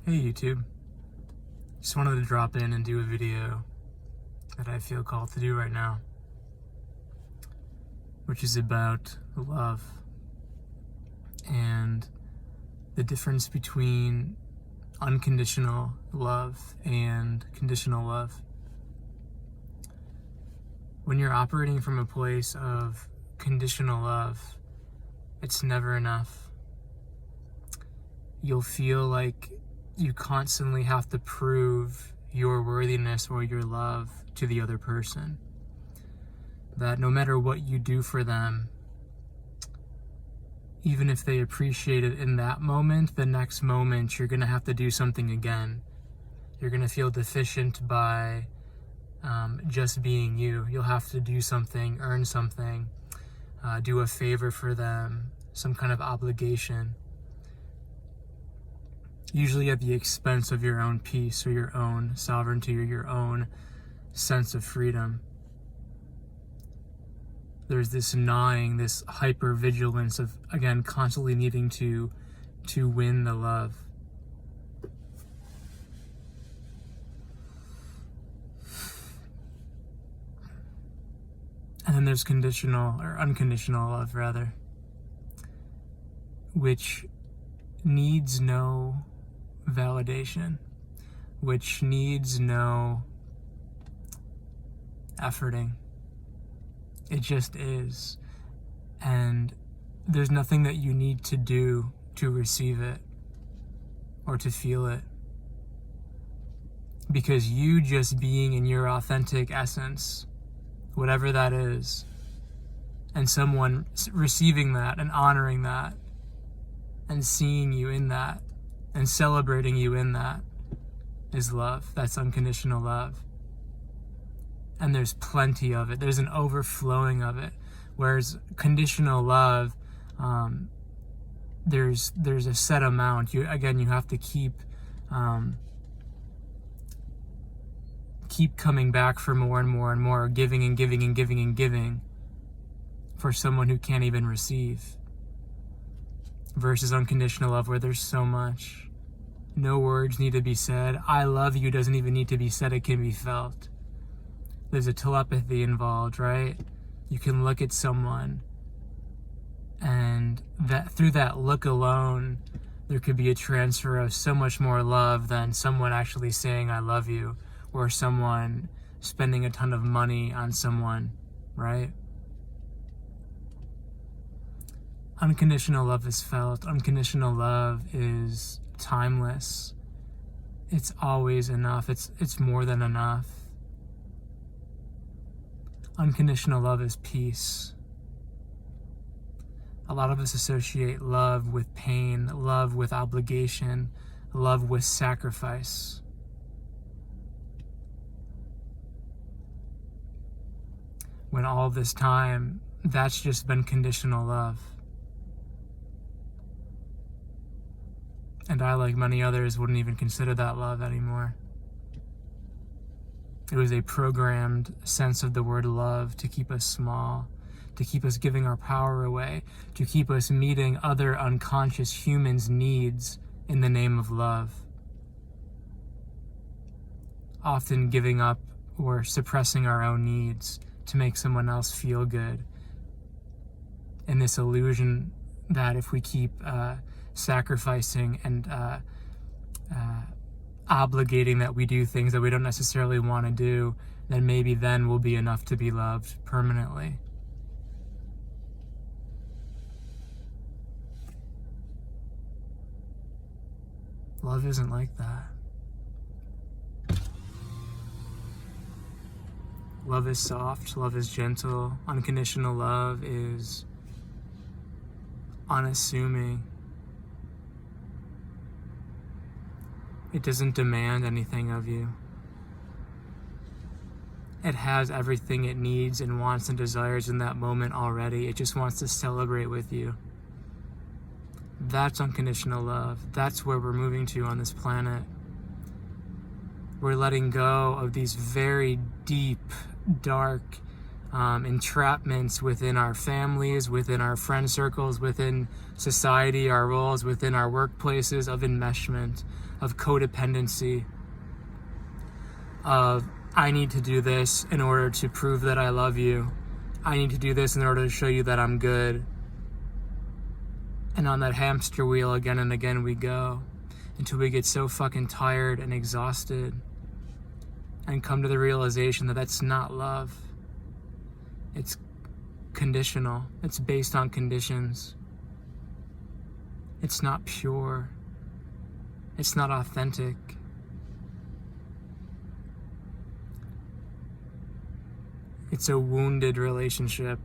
Hey YouTube, just wanted to drop in and do a video that I feel called to do right now, which is about love and the difference between unconditional love and conditional love. When you're operating from a place of conditional love, it's never enough. You'll feel like you constantly have to prove your worthiness or your love to the other person. That no matter what you do for them, even if they appreciate it in that moment, the next moment you're going to have to do something again. You're going to feel deficient by just being you. You'll have to do something, earn something, do a favor for them, some kind of obligation. Usually at the expense of your own peace or your own sovereignty or your own sense of freedom. There's this gnawing, this hyper-vigilance of, again, constantly needing to win the love. And then there's conditional, or unconditional love, rather, which needs no validation, which needs no efforting. It just is. And there's nothing that you need to do to receive it or to feel it. Because you just being in your authentic essence, whatever that is, and someone receiving that and honoring that and seeing you in that and celebrating you in that is love. That's unconditional love. And there's plenty of it. There's an overflowing of it. Whereas conditional love, there's a set amount. You have to keep coming back for more and more and more, giving and giving and giving and giving for someone who can't even receive. Versus unconditional love, where there's so much. No words need to be said. I love you doesn't even need to be said. It can be felt. There's a telepathy involved, right? You can look at someone, and that through that look alone, there could be a transfer of so much more love than someone actually saying I love you, or someone spending a ton of money on someone, right? Unconditional love is felt. Unconditional love is timeless. It's always enough. It's more than enough. Unconditional love is peace. A lot of us associate love with pain, love with obligation, love with sacrifice. When all this time, that's just been conditional love. And I, like many others, wouldn't even consider that love anymore. It was a programmed sense of the word love to keep us small, to keep us giving our power away, to keep us meeting other unconscious humans' needs in the name of love. Often giving up or suppressing our own needs to make someone else feel good. In this illusion that if we keep sacrificing and obligating that we do things that we don't necessarily want to do, then maybe then we'll be enough to be loved permanently. Love isn't like that. Love is soft, love is gentle. Unconditional love is unassuming. It doesn't demand anything of you. It has everything it needs and wants and desires in that moment already. It just wants to celebrate with you. That's unconditional love. That's where we're moving to on this planet. We're letting go of these very deep, dark, entrapments within our families, within our friend circles, within society, our roles, within our workplaces, of enmeshment, of codependency, of I need to do this in order to prove that I love you. I need to do this in order to show you that I'm good. And on that hamster wheel again and again we go, until we get so fucking tired and exhausted and come to the realization that that's not love. It's conditional. It's based on conditions. It's not pure. It's not authentic. It's a wounded relationship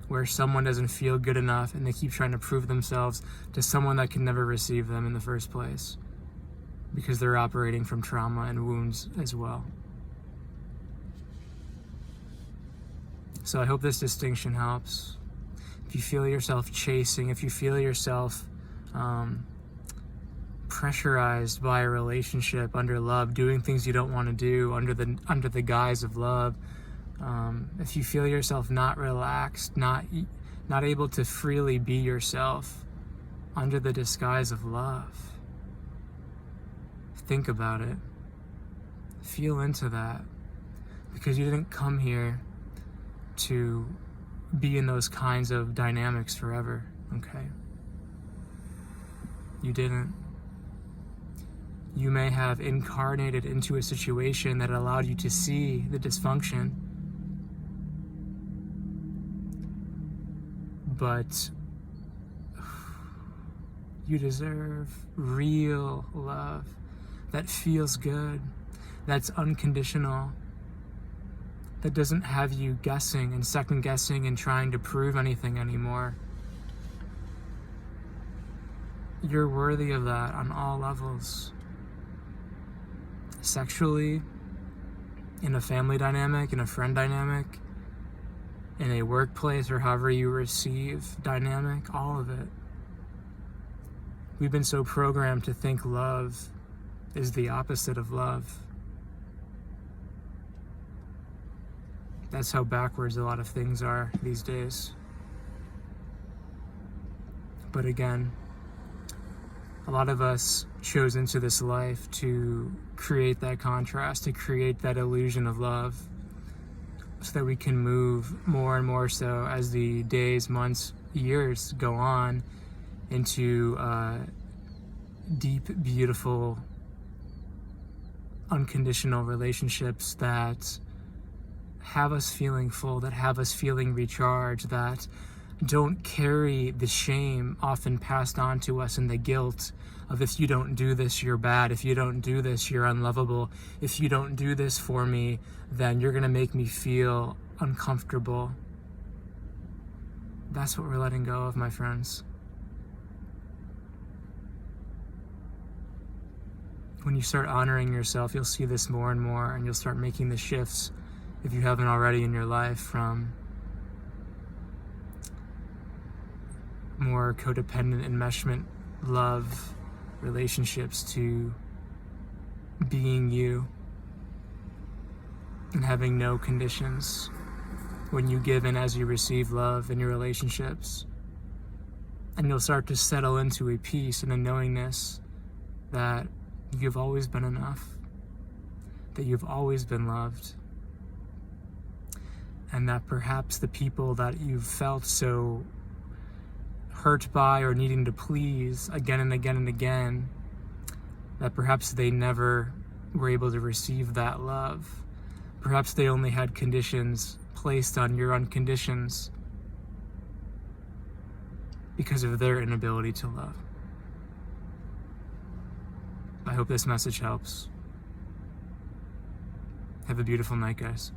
where someone doesn't feel good enough and they keep trying to prove themselves to someone that can never receive them in the first place, because they're operating from trauma and wounds as well. So I hope this distinction helps. If you feel yourself chasing, if you feel yourself pressurized by a relationship under love, doing things you don't want to do under the guise of love, if you feel yourself not relaxed, not able to freely be yourself under the disguise of love, think about it. Feel into that, because you didn't come here to be in those kinds of dynamics forever, okay? You didn't. You may have incarnated into a situation that allowed you to see the dysfunction, but you deserve real love that feels good, that's unconditional, that doesn't have you guessing and second guessing and trying to prove anything anymore. You're worthy of that on all levels. Sexually, in a family dynamic, in a friend dynamic, in a workplace, or however you receive dynamic, all of it. We've been so programmed to think love is the opposite of love. That's how backwards a lot of things are these days. But again, a lot of us chose into this life to create that contrast, to create that illusion of love, so that we can move more and more so as the days, months, years go on into deep, beautiful, unconditional relationships that have us feeling full, that have us feeling recharged, that don't carry the shame often passed on to us and the guilt of, if you don't do this, you're bad. If you don't do this, you're unlovable. If you don't do this for me, then you're gonna make me feel uncomfortable. That's what we're letting go of, my friends. When you start honoring yourself, you'll see this more and more, and you'll start making the shifts, if you haven't already in your life, from more codependent enmeshment, love relationships to being you and having no conditions when you give and as you receive love in your relationships. And you'll start to settle into a peace and a knowingness that you've always been enough, that you've always been loved, and that perhaps the people that you've felt so hurt by or needing to please again and again and again, that perhaps they never were able to receive that love. Perhaps they only had conditions placed on your unconditions because of their inability to love. I hope this message helps. Have a beautiful night, guys.